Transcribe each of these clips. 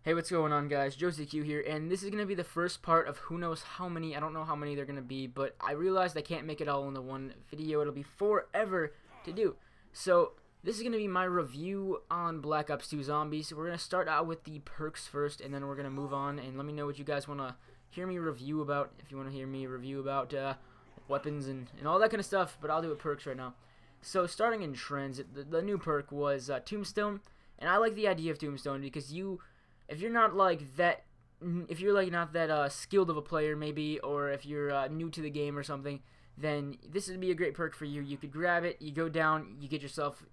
Hey, what's going on, guys? Josie Q here, and this is going to be the first part of who knows how many. I don't know how many they're going to be, but I realized I can't make it all into one video. It'll be forever to do. So, this is going to be my review on Black Ops 2 Zombies. We're going to start out with the perks first, and then we're going to move on, and let me know what you guys want to hear me review about, if you want to hear me review about weapons and all that kind of stuff, but I'll do it perks right now. So, starting in trends, the new perk was Tombstone, and I like the idea of Tombstone because if you're not like that, if you're like not that skilled of a player maybe, or if you're new to the game or something, then this would be a great perk for you. You could grab it, you go down, you get yourself,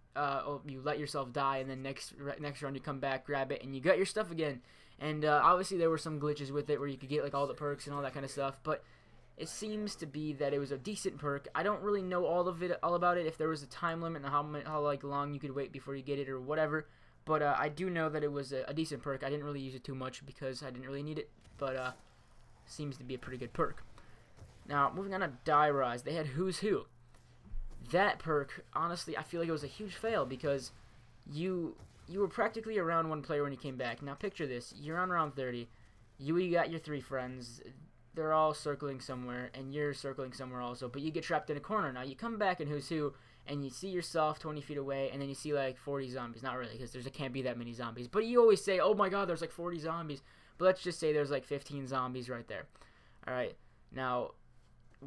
you let yourself die, and then next round you come back, grab it, and you got your stuff again. And obviously there were some glitches with it where you could get like all the perks and all that kind of stuff, but it seems to be that it was a decent perk. I don't really know all about it, if there was a time limit and how like long you could wait before you get it or whatever. But I do know that it was a decent perk. I didn't really use it too much because I didn't really need it, but seems to be a pretty good perk. Now, moving on to Die Rise, they had Who's Who. That perk, honestly, I feel like it was a huge fail because you were practically around one player when you came back. Now, picture this. You're on round 30. You got your 3 friends. They're all circling somewhere, and you're circling somewhere also, but you get trapped in a corner. Now, you come back in Who's Who, and you see yourself 20 feet away, and then you see like 40 zombies. Not really, because there can't be that many zombies. But you always say, oh my god, there's like 40 zombies. But let's just say there's like 15 zombies right there. Alright, now,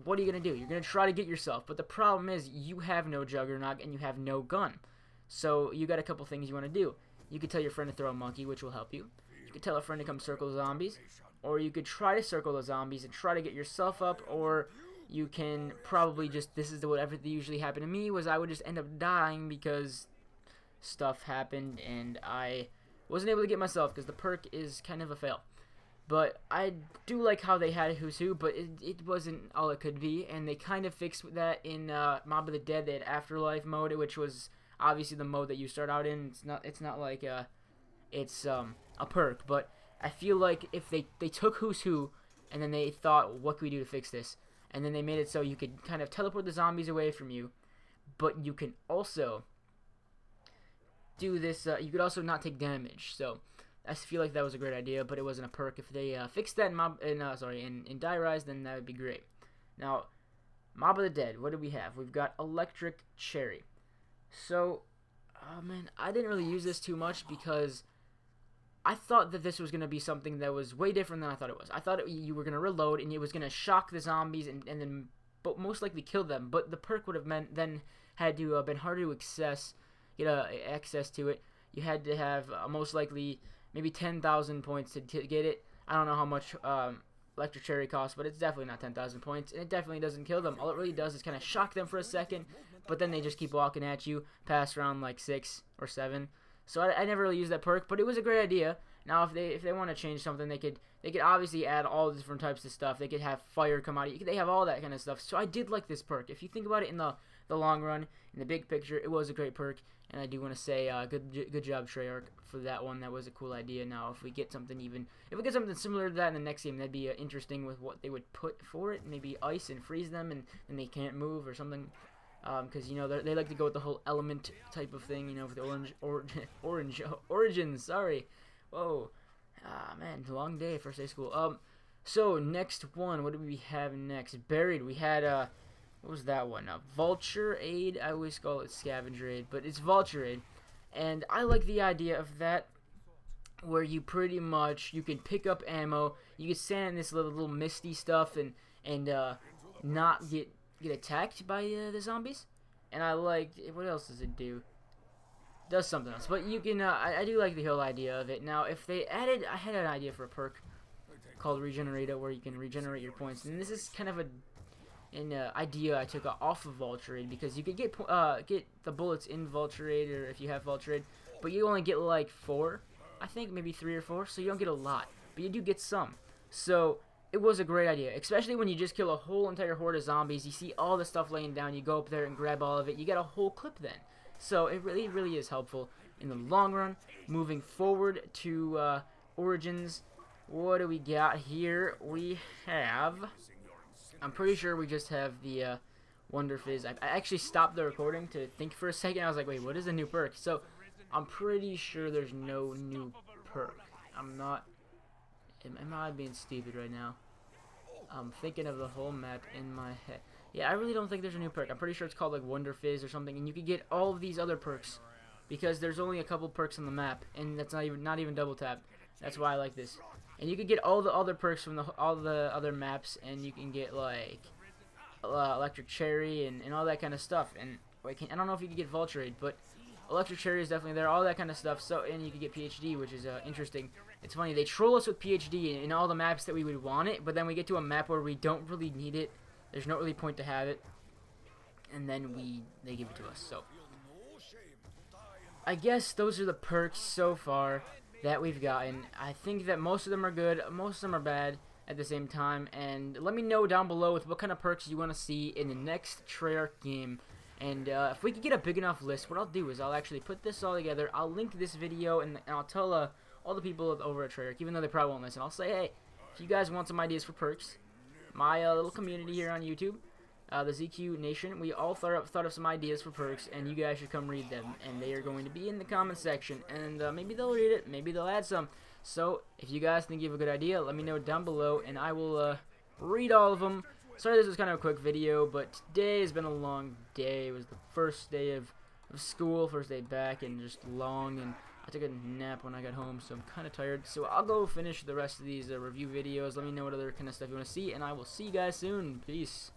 what are you going to do? You're going to try to get yourself. But the problem is, you have no Juggernaut, and you have no gun. So, you got a couple things you want to do. You could tell your friend to throw a monkey, which will help you. You could tell a friend to come circle zombies. Or you could try to circle the zombies and try to get yourself up, or you can probably just, this is whatever usually happened to me, was I would just end up dying because stuff happened and I wasn't able to get myself because the perk is kind of a fail. But I do like how they had Who's Who, but it wasn't all it could be, and they kind of fixed that in Mob of the Dead. They had Afterlife mode, which was obviously the mode that you start out in. It's not like it's a perk, but I feel like if they took Who's Who and then they thought, what can we do to fix this? And then they made it so you could kind of teleport the zombies away from you, but you can also do this, you could also not take damage. So I feel like that was a great idea, but it wasn't a perk. If they fixed that in Die Rise, then that would be great. Now, Mob of the Dead, what do we have? We've got Electric Cherry. So, oh man, I didn't really use this too much because I thought that this was going to be something that was way different than I thought it was. I thought you were going to reload and it was going to shock the zombies and then most likely kill them. But the perk would have meant then had to been harder to get access to it. You had to have most likely maybe 10,000 points to get it. I don't know how much Electric Cherry costs, but it's definitely not 10,000 points, and it definitely doesn't kill them. All it really does is kind of shock them for a second, but then they just keep walking at you past round like 6 or 7. So I never really used that perk, but it was a great idea. Now if they want to change something, they could obviously add all the different types of stuff. They could have fire come out. They have all that kind of stuff. So I did like this perk. If you think about it in the long run, in the big picture, it was a great perk. And I do want to say good job Treyarch for that one. That was a cool idea. Now if we get something similar to that in the next game, that'd be interesting with what they would put for it. Maybe ice and freeze them, and they can't move or something. Because you know they like to go with the whole element type of thing, you know, with the origins. Sorry, whoa, man, long day first day of school. So next one, what do we have next? Buried. We had what was that one? Vulture Aid. I always call it Scavenger Aid, but it's Vulture Aid, and I like the idea of that, where you pretty much you can pick up ammo, you can stand in this little misty stuff and not get attacked by the zombies. And I liked, what else does it do? It does something else, but you can I do like the whole idea of it. Now if they added, I had an idea for a perk called Regenerator, where you can regenerate your points, and this is kind of an idea I took off of Vulture Aid, because you could get the bullets in Vulture Aid, or if you have Vulture Aid, but you only get like 4, I think, maybe 3 or 4, so you don't get a lot, but you do get some. So it was a great idea, especially when you just kill a whole entire horde of zombies. You see all the stuff laying down, you go up there and grab all of it, you get a whole clip then. So it really is helpful in the long run. Moving forward to Origins, what do we got here? We have, I'm pretty sure we just have the Wonder Fizz. I actually stopped the recording to think for a second. I was like, wait, what is the new perk? So I'm pretty sure there's no new perk. I'm not. Am I being stupid right now? I'm thinking of the whole map in my head. Yeah, I really don't think there's a new perk. I'm pretty sure it's called like Wonder Fizz or something, and you could get all of these other perks because there's only a couple perks on the map, and that's not even double tap. That's why I like this. And you could get all the other perks from all the other maps, and you can get like Electric Cherry and all that kind of stuff. And I don't know if you can get Vulturade, but Electric Cherry is definitely there, all that kind of stuff. So, and you can get PhD, which is interesting. It's funny, they troll us with PhD in all the maps that we would want it, but then we get to a map where we don't really need it. There's no really point to have it, and then they give it to us. So, I guess those are the perks so far that we've gotten. I think that most of them are good, most of them are bad at the same time, and let me know down below with what kind of perks you want to see in the next Treyarch game. And if we could get a big enough list, what I'll do is I'll actually put this all together. I'll link this video, and I'll tell all the people over at Treyarch, even though they probably won't listen, I'll say, hey, if you guys want some ideas for perks, my little community here on YouTube, the ZQ Nation, we all thought of some ideas for perks, and you guys should come read them. And they are going to be in the comment section, and maybe they'll read it, maybe they'll add some. So if you guys think you have a good idea, let me know down below, and I will read all of them. Sorry this was kind of a quick video, but today has been a long day. It was the first day of school, first day back, and just long, and I took a nap when I got home, so I'm kind of tired. So I'll go finish the rest of these review videos. Let me know what other kind of stuff you want to see, and I will see you guys soon. Peace.